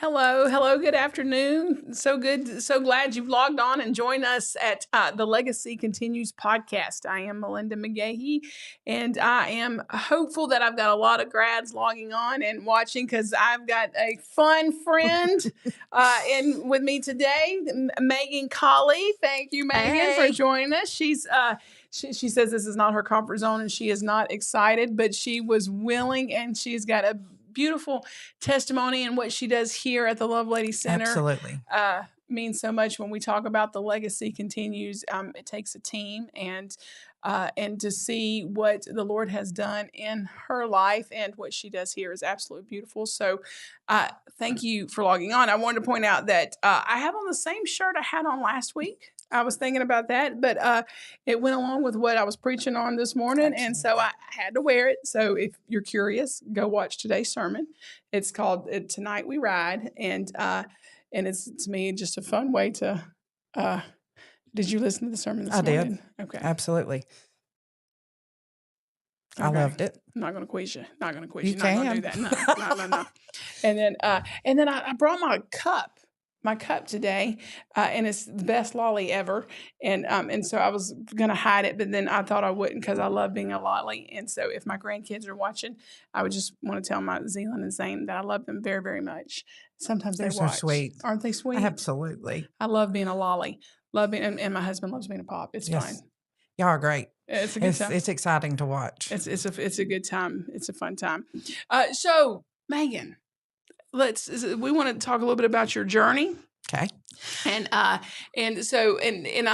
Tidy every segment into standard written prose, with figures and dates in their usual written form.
Hello, good afternoon. So good, so glad you've logged on and joined us at the Legacy Continues podcast. I am Melinda McGahee, and I am hopeful that I've got a lot of grads logging on and watching because I've got a fun friend in with me today, Megan Cauley. Thank you, Megan, for joining us. She says this is not her comfort zone and she is not excited, but she was willing and she's got a beautiful testimony, and what she does here at the Lovelady Center Absolutely. Means so much. When we talk about the Legacy Continues, it takes a team, and to see what the Lord has done in her life and what she does here is absolutely beautiful. So thank you for logging on. I wanted to point out that I have on the same shirt I had on last week. I was thinking about that, but it went along with what I was preaching on this morning, Absolutely. and so I had to wear it. So if you're curious, go watch today's sermon. It's called "Tonight We Ride," and it's, to me, just a fun way to. Did you listen to the sermon this morning? I did. Okay, Absolutely. okay. I loved it. I'm not going to quiz you. Not going to quiz You you. Not going to do that. No. And then I brought my cup today, and it's the best lolly ever. And so I was going to hide it, but then I thought I wouldn't because I love being a lolly. And so if my grandkids are watching, I would just want to tell my Zealand and Zane that I love them very, very much. Sometimes they They're watch. so sweet. Aren't they sweet? Absolutely. I love being a lolly. Love being, and my husband loves being a pop. It's fine. Y'all are great. It's a good time. It's exciting to watch. It's a good time. It's a fun time. So Megan, we want to talk a little bit about your journey. Okay. And I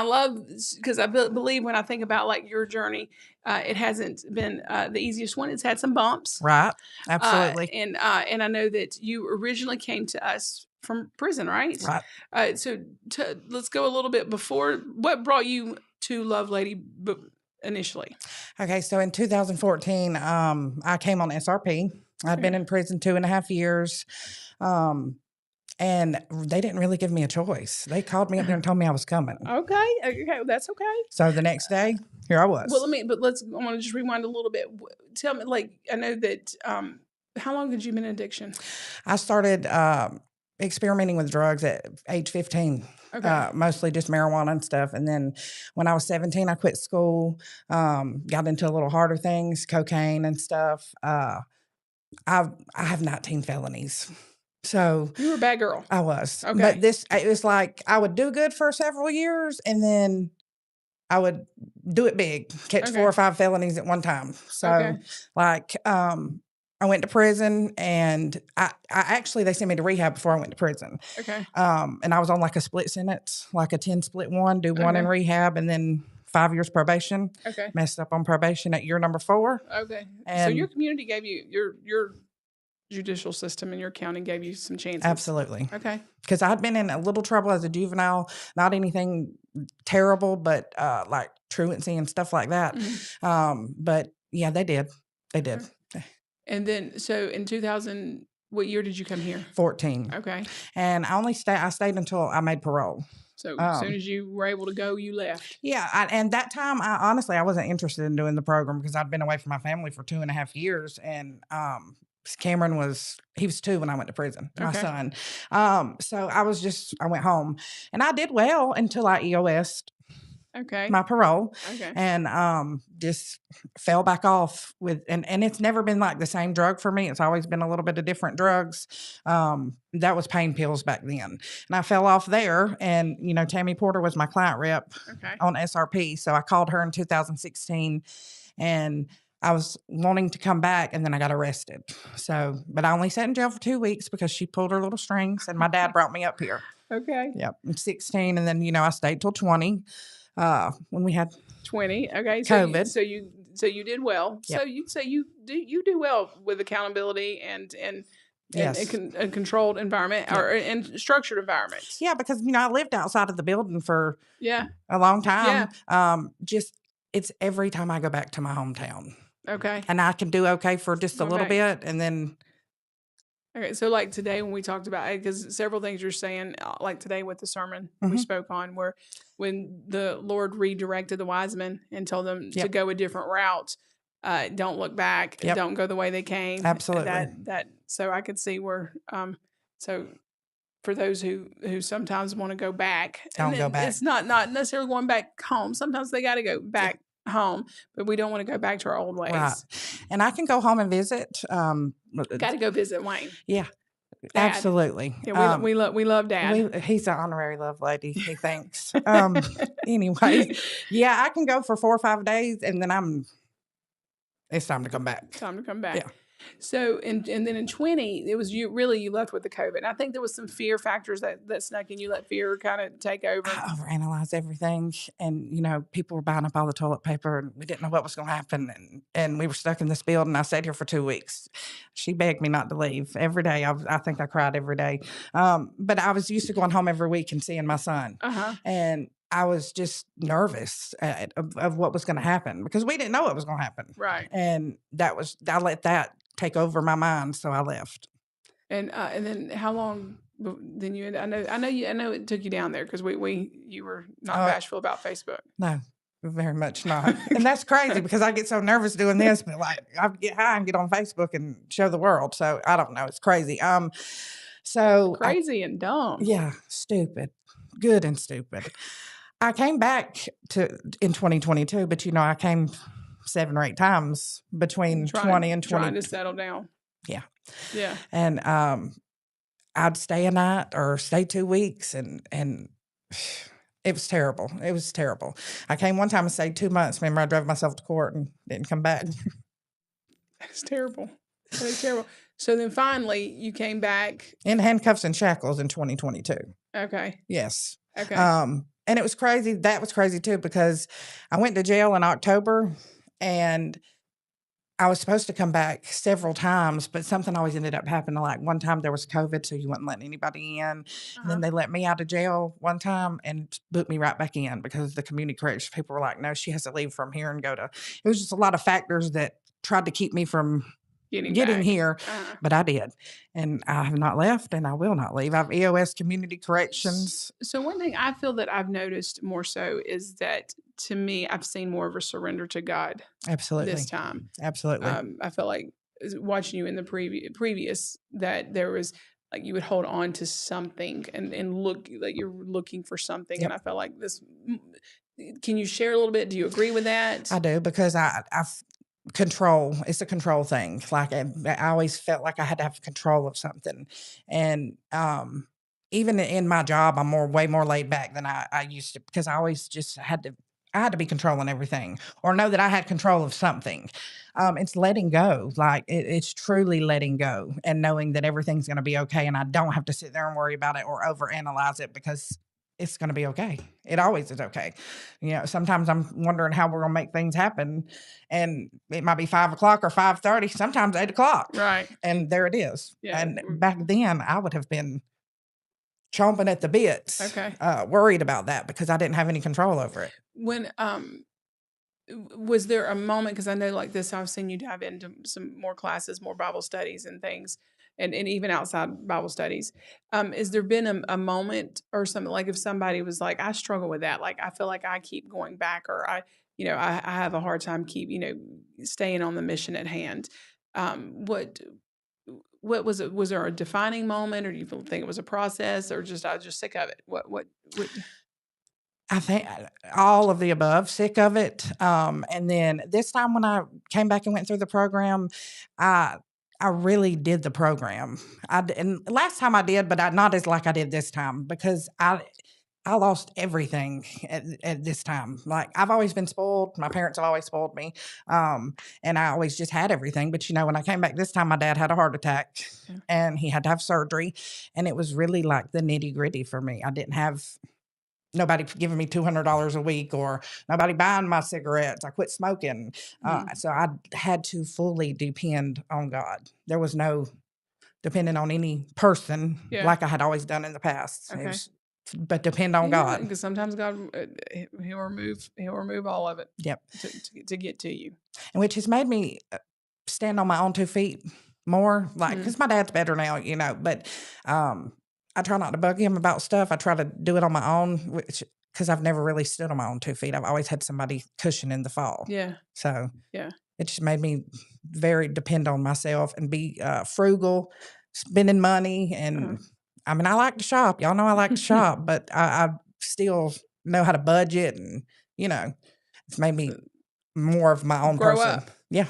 love, because I believe when I think about like your journey, it hasn't been the easiest one. It's had some bumps. Right. Absolutely. And I know that you originally came to us from prison, right? Right. So let's go a little bit before. What brought you to Lovelady initially? Okay. So in 2014, I came on SRP. I'd been in prison 2.5 years. And they didn't really give me a choice. They called me up there and told me I was coming. Okay, that's okay. So the next day, here I was. Well, I want to just rewind a little bit. Tell me, like, I know that, how long had you been in addiction? I started experimenting with drugs at age 15. Okay. Mostly just marijuana and stuff. And then when I was 17, I quit school, got into a little harder things, cocaine and stuff. I have 19 felonies. So you were a bad girl. I was. Okay. But it was like I would do good for several years and then I would do it big, catch 4 or 5 felonies at one time. So I went to prison and I actually, they sent me to rehab before I went to prison. Okay. And I was on like a split sentence, like a 10 split one, do one in rehab and then 5 years probation. Okay. Messed up on probation at year number 4. Okay. And so your community gave you your judicial system in your county gave you some chances. Absolutely. Okay. Because I'd been in a little trouble as a juvenile, not anything terrible, but like truancy and stuff like that. Mm-hmm. But yeah, they did. They did. Okay. And then, so in 2000, what year did you come here? 14. Okay. And I stayed until I made parole. So as soon as you were able to go, you left. Yeah. And that time, I wasn't interested in doing the program because I'd been away from my family for 2.5 years. And Cameron he was 2 when I went to prison, my son. So I went home and I did well until I EOS'd my parole. Okay. And just fell back off and it's never been like the same drug for me. It's always been a little bit of different drugs. That was pain pills back then. And I fell off there and, Tammy Porter was my client rep on SRP. So I called her in 2016 and I was wanting to come back and then I got arrested. So, but I only sat in jail for 2 weeks because she pulled her little strings and my dad brought me up here. Okay. Yep. I'm 16 and then, I stayed till 20 when we had 20. Okay. COVID. So you did well. Yep. So you'd say you do well with accountability and yes. a controlled environment or in structured environments. Yeah. Because, I lived outside of the building for a long time. Yeah. It's every time I go back to my hometown. Okay. And I can do okay for just a little bit and then. Okay. So like today when we talked about it, because several things you're saying, like today with the sermon we spoke on where when the Lord redirected the wise men and told them to go a different route, don't look back, don't go the way they came. Absolutely. So I could see where, so for those who sometimes want to go back. Don't go back. It's not necessarily going back home. Sometimes they got to go back home, but we don't want to go back to our old ways. Right. And I can go home and visit. Got to go visit Wayne. Yeah. Dad. Absolutely. Yeah, we love Dad. He's an honorary Lovelady. He thinks. Anyway, yeah, I can go for 4 or 5 days, and then it's time to come back. Time to come back. Yeah. So, and then in 20, it was you left with the COVID. And I think there was some fear factors that snuck in. You let fear kind of take over. I overanalyzed everything. And, people were buying up all the toilet paper, and we didn't know what was going to happen. And we were stuck in this building. I stayed here for 2 weeks. She begged me not to leave every day. I think I cried every day. But I was used to going home every week and seeing my son. And I was just nervous of what was going to happen because we didn't know what was going to happen. Right. And I let that take over my mind, so I left. And then how long? Then you? I know it took you down there because you were not bashful about Facebook. No, very much not. And that's crazy because I get so nervous doing this, but like I get high and get on Facebook and show the world. So I don't know. It's crazy. So crazy and dumb. Yeah, stupid, good and stupid. I came back in 2022, but I came 7 or 8 times between 20 and 20. Trying to settle down. Yeah. Yeah. And I'd stay a night or stay 2 weeks and it was terrible. It was terrible. I came one time and stayed 2 months. Remember, I drove myself to court and didn't come back. That's terrible. That is terrible. So then finally you came back. In handcuffs and shackles in 2022. Okay. Yes. Okay. And it was crazy. That was crazy too, because I went to jail in October and I was supposed to come back several times, but something always ended up happening. Like one time there was COVID, so you wouldn't let anybody in. And then they let me out of jail one time and boot me right back in because the community corrections people were like, no, she has to leave from here and go to, it was just a lot of factors that tried to keep me from getting here, but I did. And I have not left and I will not leave. I have EOS community corrections. So one thing I feel that I've noticed more so is that to me, I've seen more of a surrender to God. Absolutely. This time. Absolutely. I felt like watching you in the previous that there was like you would hold on to something and look like you're looking for something. Yep. And I felt like this. Can you share a little bit? Do you agree with that? I do, because I've control. It's a control thing. Like I always felt like I had to have control of something. And even in my job, I'm way more laid back than I used to, because I always just had to be controlling everything or know that I had control of something. It's letting go. Like it's truly letting go and knowing that everything's going to be okay. And I don't have to sit there and worry about it or overanalyze it, because it's going to be okay. It always is okay. Sometimes I'm wondering how we're going to make things happen, and it might be 5 o'clock or 5:30, sometimes 8 o'clock. Right. And there it is. Yeah. And back then I would have been chomping at the bits, worried about that because I didn't have any control over it. When, was there a moment, because I know like this, I've seen you dive into some more classes, more Bible studies and things, and even outside Bible studies. Has there been a moment or something, like if somebody was like, I struggle with that, like I feel like I keep going back, or I have a hard time staying on the mission at hand. What was it? Was there a defining moment, or do you think it was a process, or I was just sick of it? What? I think all of the above, sick of it. And then this time when I came back and went through the program, I really did the program. And last time I did, but not as like I did this time, because I lost everything at this time. Like I've always been spoiled. My parents have always spoiled me. And I always just had everything. But when I came back this time, my dad had a heart attack and he had to have surgery. And it was really like the nitty gritty for me. I didn't have nobody giving me $200 a week or nobody buying my cigarettes. I quit smoking. So I had to fully depend on God. There was no depending on any person like I had always done in the past. Okay. But depend on God. Because sometimes God, he'll remove all of it. Yep. To get to you. And which has made me stand on my own 2 feet more, like, because my dad's better now, but I try not to bug him about stuff. I try to do it on my own, because I've never really stood on my own 2 feet. I've always had somebody cushioning the fall. Yeah. So it just made me very depend on myself and be frugal, spending money, and I mean, I like to shop. Y'all know I like to shop, but I still know how to budget, and it's made me more of my own grow person. up. Yeah.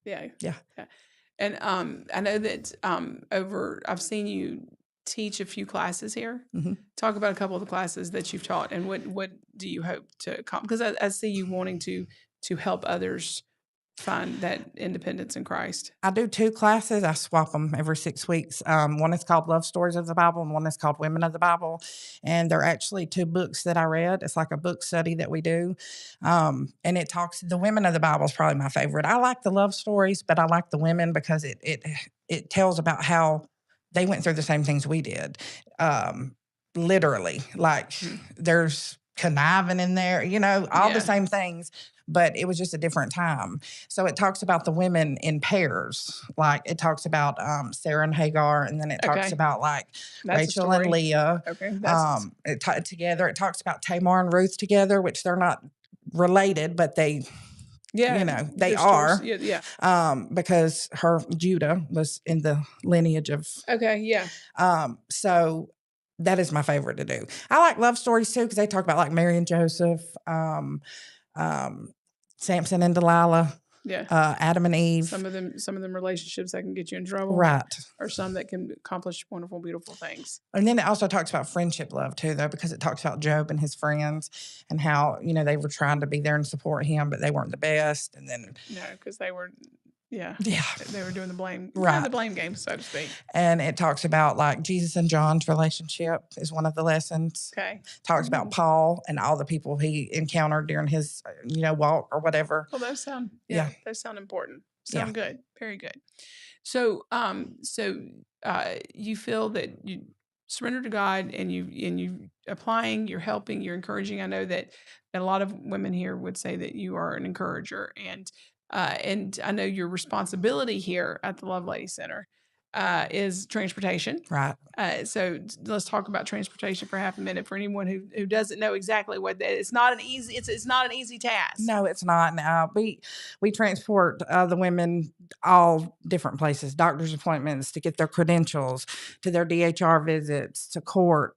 Yeah. Yeah. And I know that I've seen you teach a few classes here. Mm-hmm. Talk about a couple of the classes that you've taught, and what do you hope to accomplish? Because I see you wanting to help others find that independence in Christ. I do 2 classes. I swap them every 6 weeks. One is called Love Stories of the Bible, and one is called Women of the Bible. And they're actually 2 books that I read. It's like a book study that we do. And it talks, the Women of the Bible is probably my favorite. I like the love stories, but I like the women because it tells about how they went through the same things we did. Literally, like there's conniving in there, all the same things, but it was just a different time. So it talks about the women in pairs. Like it talks about Sarah and Hagar, and then it talks about like Rachel and Leah. Okay. Together. It talks about Tamar and Ruth together, which they're not related, but they they are. Because Judah was in the lineage of. Okay. Yeah. So that is my favorite to do. I like love stories too, because they talk about like Mary and Joseph, Samson and Delilah, Adam and Eve. Some of them relationships that can get you in trouble, right? Or some that can accomplish wonderful, beautiful things. And then it also talks about friendship love too, though, because it talks about Job and his friends and how they were trying to be there and support him, but they weren't the best. And then because they were. Yeah. They were doing the blame, the blame game, so to speak. And it talks about like Jesus and John's relationship is one of the lessons. Okay. Talks about Paul and all the people he encountered during his, walk or whatever. Well, those sound, those sound important. Sound good. Very good. So, you feel that you surrender to God and you applying, you're helping, you're encouraging. I know that a lot of women here would say that you are an encourager, and I know your responsibility here at the Lovelady Center is transportation. Right. So let's talk about transportation for half a minute for anyone who doesn't know exactly what that is. It's not an easy task. No, it's not. We transport the women all different places, doctor's appointments, to get their credentials, to their DHR visits, to court.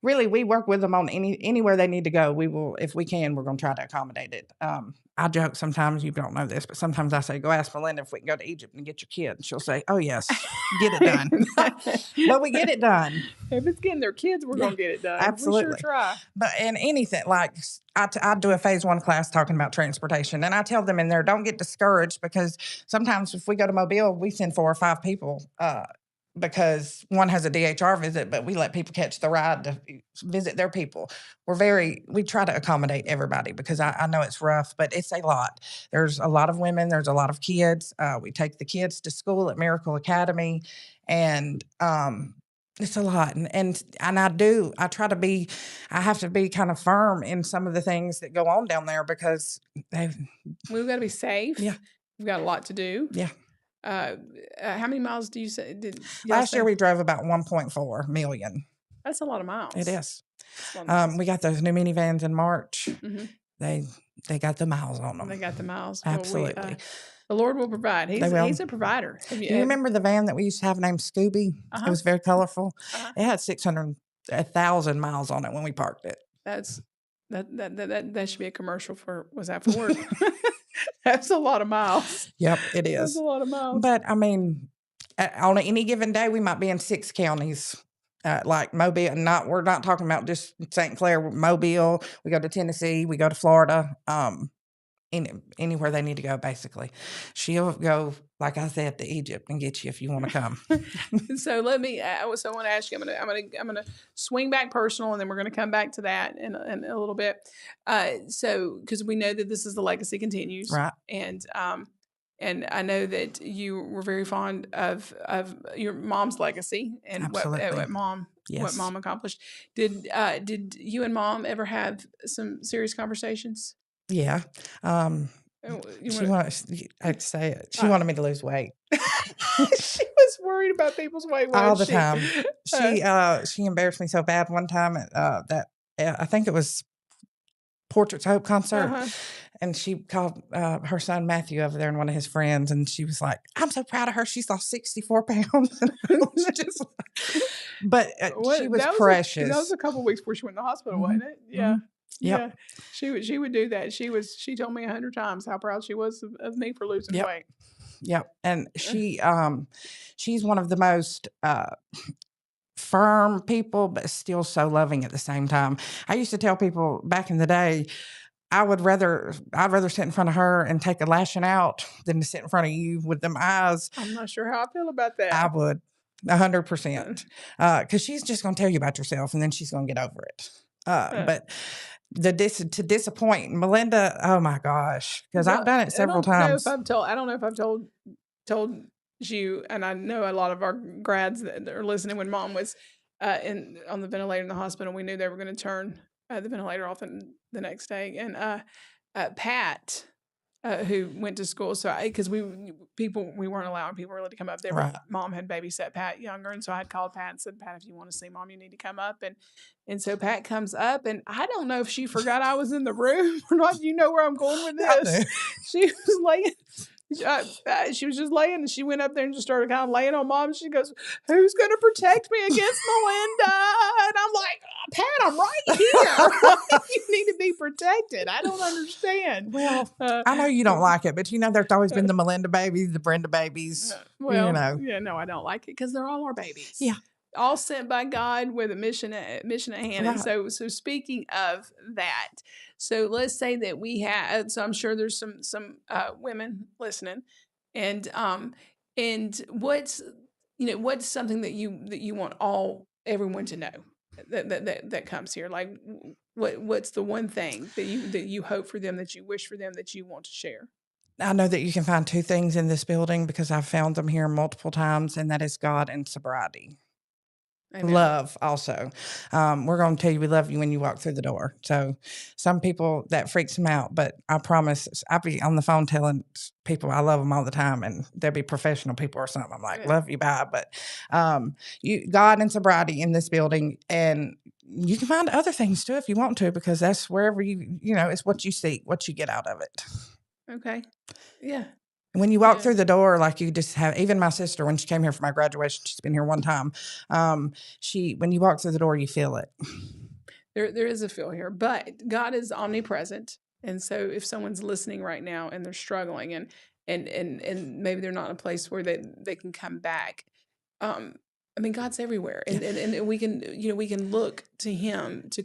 Really, we work with them on anywhere they need to go. We will, if we can, we're going to try to accommodate it. I joke sometimes, you don't know this, but sometimes I say, go ask Melinda if we can go to Egypt and get your kid. And she'll say, oh, yes, get it done. But we get it done. If it's getting their kids, we're going to get it done. Absolutely. We sure try. But in anything, like I do a phase 1 class talking about transportation. And I tell them in there, don't get discouraged, because sometimes if we go to Mobile, we send 4 or 5 people because one has a DHR visit, but we let people catch the ride to visit their people. We try to accommodate everybody, because I know it's rough, but it's a lot. There's a lot of women. There's a lot of kids. We take the kids to school at Miracle Academy, and it's a lot. And I try to be, I have to be kind of firm in some of the things that go on down there, because we've got to be safe. Yeah. We've got a lot to do. Yeah. How many miles do you say? Last year we drove about 1.4 million. That's a lot of miles. It is. We got those new minivans in March. Mm-hmm. They got the miles on them. They got the miles. Absolutely. Well, the Lord will provide. He's a provider. Do you remember the van that we used to have named Scooby? It was very colorful. It had 1,000 miles on it when we parked it. That should be a commercial for work. That's a lot of miles. Yep, it is. That's a lot of miles. But I mean, on any given day, we might be in 6 counties, like Mobile. We're not talking about just St. Clair. Mobile. We go to Tennessee. We go to Florida. Anywhere they need to go, basically. She'll go, like I said, to Egypt and get you if you want to come. So let me. I want to ask you. I'm gonna swing back personal, and then we're gonna come back to that in a little bit. So because we know that this is the legacy continues, right? And I know that you were very fond of your mom's legacy and what mom accomplished. Did you and mom ever have some serious conversations? Yeah. She wanted me to lose weight. She was worried about people's weight all the time. She embarrassed me so bad one time at that I think it was Portraits of Hope concert. And she called her son Matthew over there and one of his friends, and she was like, I'm so proud of her. She's lost 64 pounds. And it was just But she was precious. That was a couple weeks before she went to the hospital, wasn't it? Yeah. Mm-hmm. Yep. Yeah. She would do that. She told me 100 times how proud she was of me for losing weight. Yep. And she's one of the most firm people, but still so loving at the same time. I used to tell people back in the day, I'd rather sit in front of her and take a lashing out than to sit in front of you with them eyes. I'm not sure how I feel about that. I would 100%. Cause she's just going to tell you about yourself and then she's going to get over it. But to disappoint Melinda, oh my gosh. Cause I've done it several times. I don't know if I've told you, and I know a lot of our grads that are listening, when mom was on the ventilator in the hospital, we knew they were going to turn the ventilator off the next day. And Pat, who went to school, so because we weren't allowing people really to come up there. Right. But mom had babysat Pat younger, and so I had called Pat and said, Pat, if you want to see mom, you need to come up. And so Pat comes up, and I don't know if she forgot I was in the room or not. You know where I'm going with this. She was laying. She was just laying, and she went up there and just started kind of laying on mom. She goes, "Who's going to protect me against Melinda?" And I'm like, Pat, I'm right here. You need to be protected. I don't understand. Well, I know you don't like it, but there's always been the Melinda babies, the Brenda babies. Well, yeah, no, I don't like it because they're all our babies. Yeah. All sent by God with a mission at hand. Right. And so speaking of that, so let's say that we have, so I'm sure there's some women listening, and what's something that you want everyone to know that comes here, like what's the one thing that you hope for them, that you wish for them, that you want to share? I know that you can find two things in this building because I've found them here multiple times, and that is God and sobriety. Amen. Love also. We're going to tell you we love you when you walk through the door. So some people, that freaks them out, but I promise I'll be on the phone telling people I love them all the time, and they'll be professional people or something. I'm like, love you, bye. But God and sobriety in this building, and you can find other things too if you want to, because that's wherever it's what you seek, what you get out of it. Okay. Yeah. When you walk through the door, like you just have, even my sister, when she came here for my graduation, she's been here one time. When you walk through the door, you feel it. There is a feel here, but God is omnipresent. And so if someone's listening right now and they're struggling and maybe they're not in a place where they can come back, I mean, God's everywhere, and we can look to Him to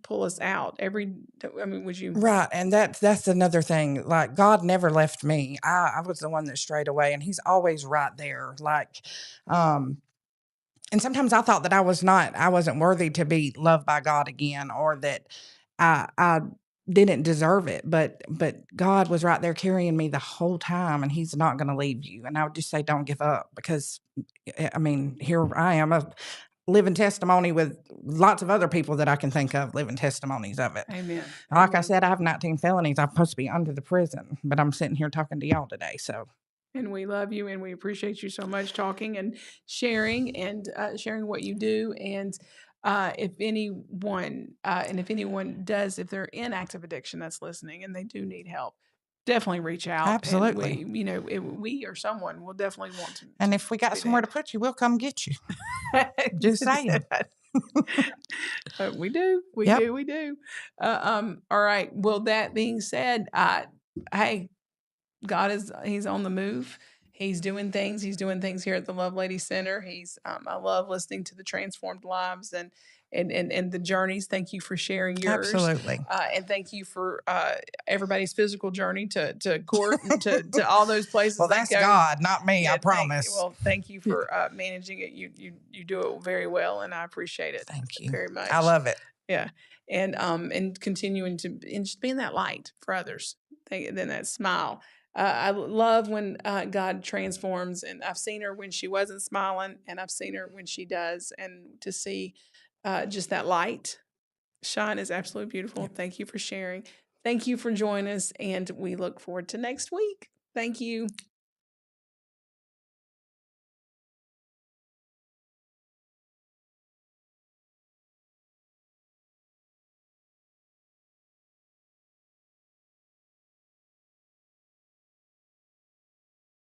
pull us out. Would you? Right, and that's another thing. Like, God never left me. I was the one that strayed away, and He's always right there. Like, and sometimes I thought that I wasn't worthy to be loved by God again, or that I didn't deserve it. But God was right there carrying me the whole time, and He's not going to leave you. And I would just say, don't give up, because here I am, a living testimony with lots of other people that I can think of living testimonies of it. Amen. Like I said, I have 19 felonies. I'm supposed to be under the prison, but I'm sitting here talking to y'all today. So. And we love you, and we appreciate you so much talking and sharing what you do. And if anyone does, if they're in active addiction that's listening and they do need help, definitely reach out. Absolutely. And we or someone will definitely want to. And if we got somewhere to put you, we'll come get you. Just saying. We do. We do. All right. Well, that being said, hey, He's on the move. He's doing things. He's doing things here at the Lovelady Center. I love listening to the transformed lives and the journeys. Thank you for sharing yours. Absolutely. And thank you for everybody's physical journey to court and to all those places. Well, that's God, not me. I promise. Thank you for managing it. You do it very well, and I appreciate it. Thank you very much. I love it. Yeah, and continuing to just being that light for others. Then that smile. I love when God transforms, and I've seen her when she wasn't smiling, and I've seen her when she does, and to see just that light shine is absolutely beautiful. Yep. Thank you for sharing. Thank you for joining us, and we look forward to next week. Thank you.